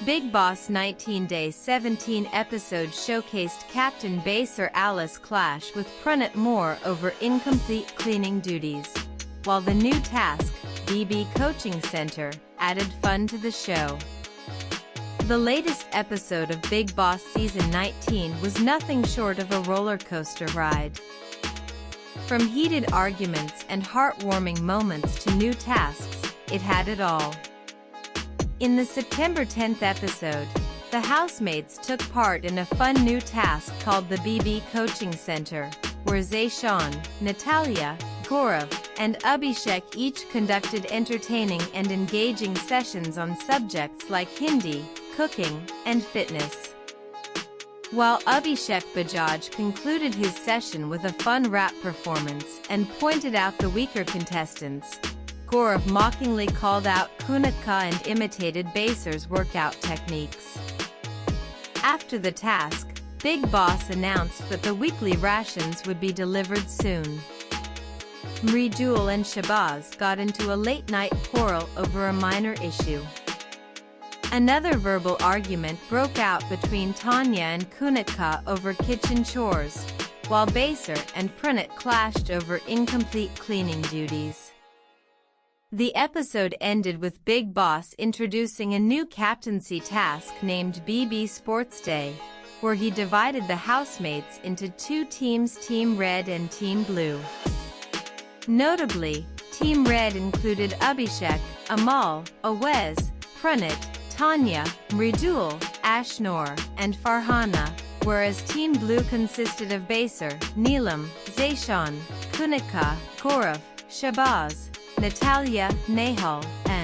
Bigg Boss 19-day 17-episode showcased Captain Baser Alice clash with Pranit more over incomplete cleaning duties, while the new task, BB Coaching Center, added fun to the show. The latest episode of Bigg Boss Season 19 was nothing short of a roller coaster ride. From heated arguments and heartwarming moments to new tasks, it had it all. In the September 10th episode, the housemates took part in a fun new task called the BB Coaching Center, where Zayshawn, Natalia, Gaurav, and Abhishek each conducted entertaining and engaging sessions on subjects like Hindi, cooking, and fitness. While Abhishek Bajaj concluded his session with a fun rap performance and pointed out the weaker contestants, Gaurav mockingly called out Kunika and imitated Baser's workout techniques. After the task, Bigg Boss announced that the weekly rations would be delivered soon. Mridul and Shabazz got into a late-night quarrel over a minor issue. Another verbal argument broke out between Tanya and Kunika over kitchen chores, while Baser and Pranit clashed over incomplete cleaning duties. The episode ended with Bigg Boss introducing a new captaincy task named BB Sports Day, where he divided the housemates into two teams, Team Red and Team Blue. Notably, Team Red included Abhishek, Amal, Awez, Pranit, Tanya, Mridul, Ashnor, and Farhana, whereas Team Blue consisted of Baser, Neelam, Zayshawn, Kunika, Gaurav, Shabazz, Natalia, Nehal, and